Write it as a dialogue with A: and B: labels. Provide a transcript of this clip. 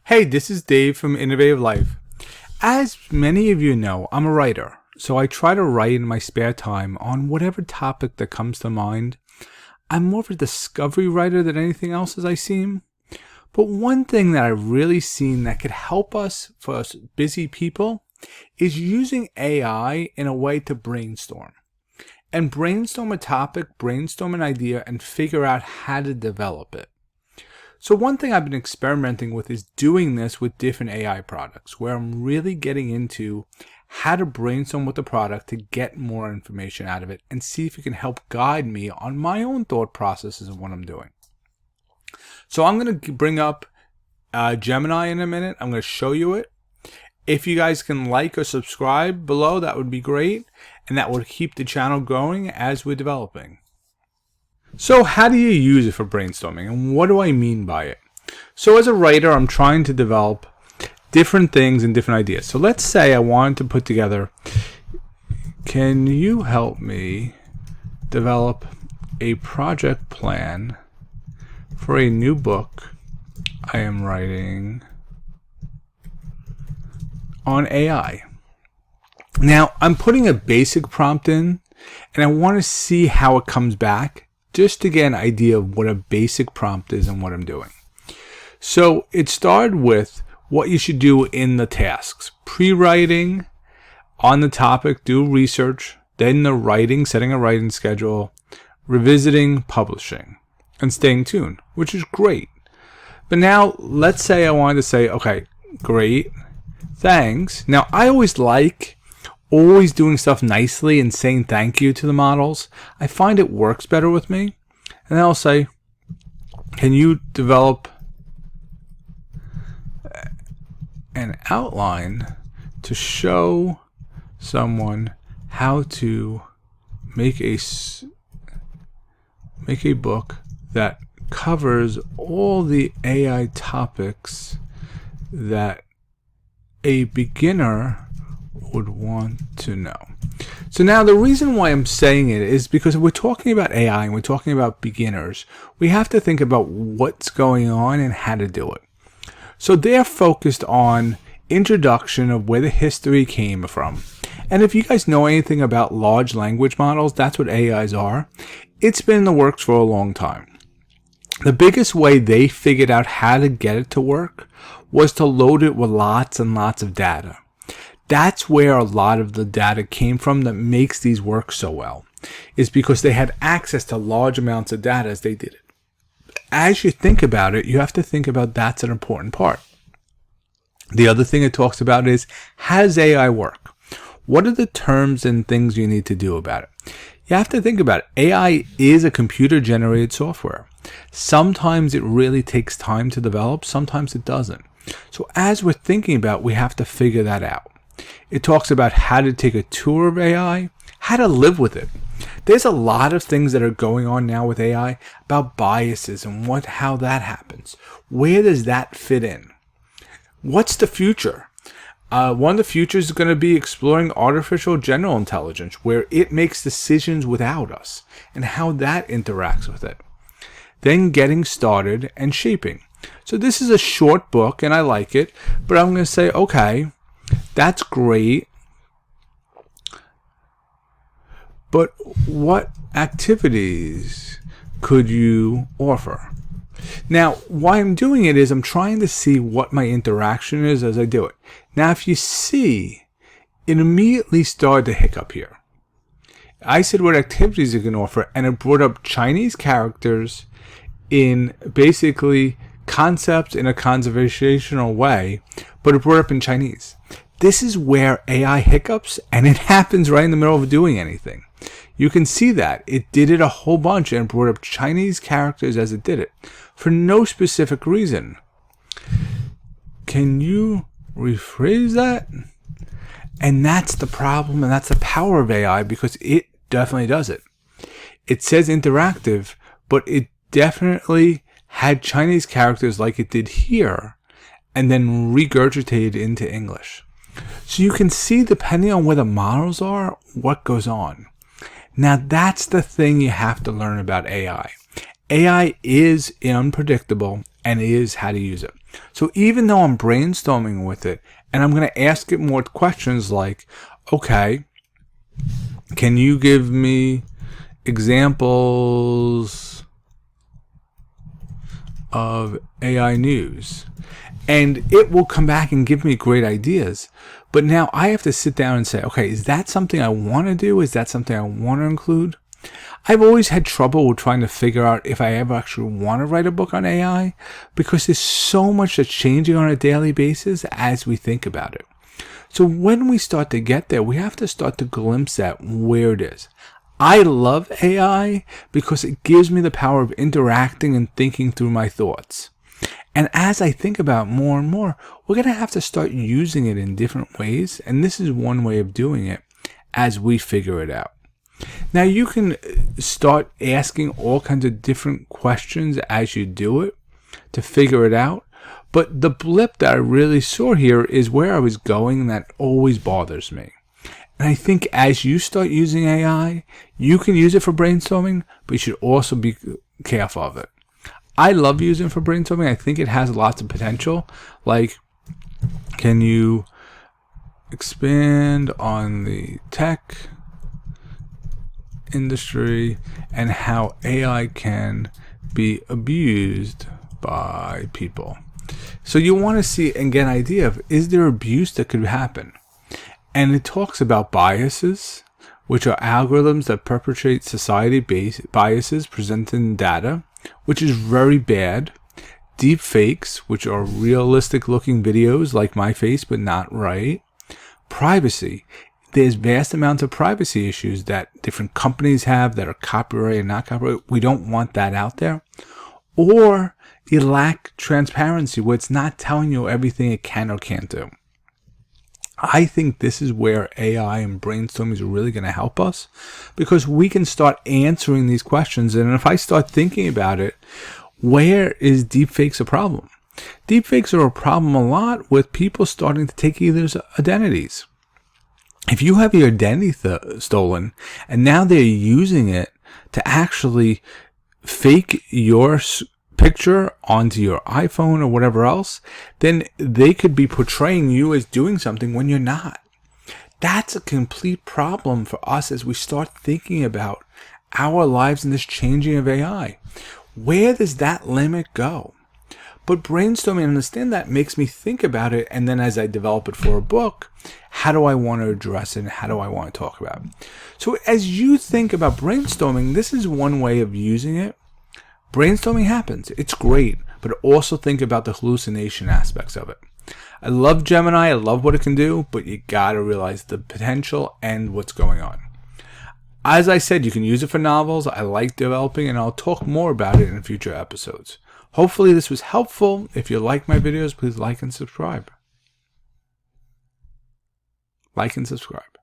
A: Hey, this is Dave from Innovative Life. As many of you know, I'm a writer, so I try to write in my spare time on whatever topic that comes to mind. I'm more of a discovery writer than anything else, as I seem. But one thing that I've really seen that could help us, for us busy people, is using AI in a way to brainstorm. And brainstorm a topic, brainstorm an idea, and figure out how to develop it. So one thing I've been experimenting with is doing this with different AI products, where I'm really getting into how to brainstorm with the product to get more information out of it and see if it can help guide me on my own thought processes of what I'm doing. So I'm going to bring up Gemini in a minute. I'm going to show you it. If you guys can like or subscribe below, that would be great, and that would keep the channel going as we're developing. So how do you use it for brainstorming, and what do I mean by it? So as a writer, I'm trying to develop different things and different ideas. So let's say I wanted to put together, can you help me develop a project plan for a new book I am writing on AI? Now, I'm putting a basic prompt in, and I want to see how it comes back, just to get an idea of what a basic prompt is and what I'm doing. So it started with what you should do in the tasks. Pre-writing on the topic, do research, then the writing, setting a writing schedule, revisiting, publishing, and staying tuned, which is great. But now let's say I wanted to say, okay, great, thanks. Now I always doing stuff nicely and saying thank you to the models. I find it works better with me. And then I'll say, can you develop an outline to show someone how to make a book that covers all the AI topics that a beginner would want to know. So now the reason why I'm saying it is because if we're talking about AI and we're talking about beginners, we have to think about what's going on and how to do it. So they're focused on introduction of where the history came from. And if you guys know anything about large language models, that's what AIs are. It's been in the works for a long time. The biggest way they figured out how to get it to work was to load it with lots and lots of data. That's where a lot of the data came from that makes these work so well, is because they had access to large amounts of data as they did it. As you think about it, you have to think about that's an important part. The other thing it talks about is, how does AI work? What are the terms and things you need to do about it? You have to think about it. AI is a computer-generated software. Sometimes it really takes time to develop, sometimes it doesn't. So as we're thinking about it, we have to figure that out. It talks about how to take a tour of AI, how to live with it. There's a lot of things that are going on now with AI about biases and how that happens. Where does that fit in? What's the future? One of the futures is going to be exploring artificial general intelligence, where it makes decisions without us and how that interacts with it. Then getting started and shaping. So this is a short book and I like it, but I'm going to say, okay, that's great, but what activities could you offer? Now, why I'm doing it is I'm trying to see what my interaction is as I do it. Now, if you see, it immediately started to hiccup here. I said what activities you can offer, and it brought up Chinese characters in basically concepts in a conversational way, but it brought up in Chinese. This is where AI hiccups, and it happens right in the middle of doing anything. You can see that. It did it a whole bunch and brought up Chinese characters as it did it, for no specific reason. Can you rephrase that? And that's the problem, and that's the power of AI, because it definitely does it. It says interactive, but it definitely had Chinese characters like it did here, and then regurgitated into English. So you can see, depending on where the models are, what goes on. Now that's the thing you have to learn about AI. AI is unpredictable, and is how to use it. So even though I'm brainstorming with it, and I'm going to ask it more questions like, okay, can you give me examples of AI news? And it will come back and give me great ideas. But now I have to sit down and say, okay, is that something I want to do? Is that something I want to include? I've always had trouble with trying to figure out if I ever actually want to write a book on AI, because there's so much that's changing on a daily basis as we think about it. So when we start to get there, we have to start to glimpse at where it is. I love AI because it gives me the power of interacting and thinking through my thoughts. And as I think about more and more, we're going to have to start using it in different ways. And this is one way of doing it as we figure it out. Now, you can start asking all kinds of different questions as you do it to figure it out. But the blip that I really saw here is where I was going, and that always bothers me. And I think as you start using AI, you can use it for brainstorming, but you should also be careful of it. I love using it for brainstorming. I think it has lots of potential. Like, can you expand on the tech industry and how AI can be abused by people? So you want to see and get an idea of, is there abuse that could happen? And it talks about biases, which are algorithms that perpetrate society-based biases presented in data, which is very bad. Deep fakes, which are realistic-looking videos like my face, but not right. Privacy. There's vast amounts of privacy issues that different companies have that are copyrighted and not copyrighted. We don't want that out there. Or you lack transparency, where it's not telling you everything it can or can't do. I think this is where AI and brainstorming is really going to help us, because we can start answering these questions. And if I start thinking about it, where is deepfakes a problem? Deepfakes are a problem a lot with people starting to take either's identities. If you have your identity stolen and now they're using it to actually fake your picture onto your iPhone or whatever else, then they could be portraying you as doing something when you're not. That's a complete problem for us as we start thinking about our lives in this changing of AI. Where does that limit go? But brainstorming and understand that makes me think about it, and then as I develop it for a book, how do I want to address it and how do I want to talk about it? So as you think about brainstorming, this is one way of using it. Brainstorming happens. It's great, but also think about the hallucination aspects of it. I love Gemini. I love what it can do, but you got to realize the potential and what's going on. As I said, you can use it for novels. I like developing, and I'll talk more about it in future episodes. Hopefully this was helpful. If you like my videos, please like and subscribe. Like and subscribe.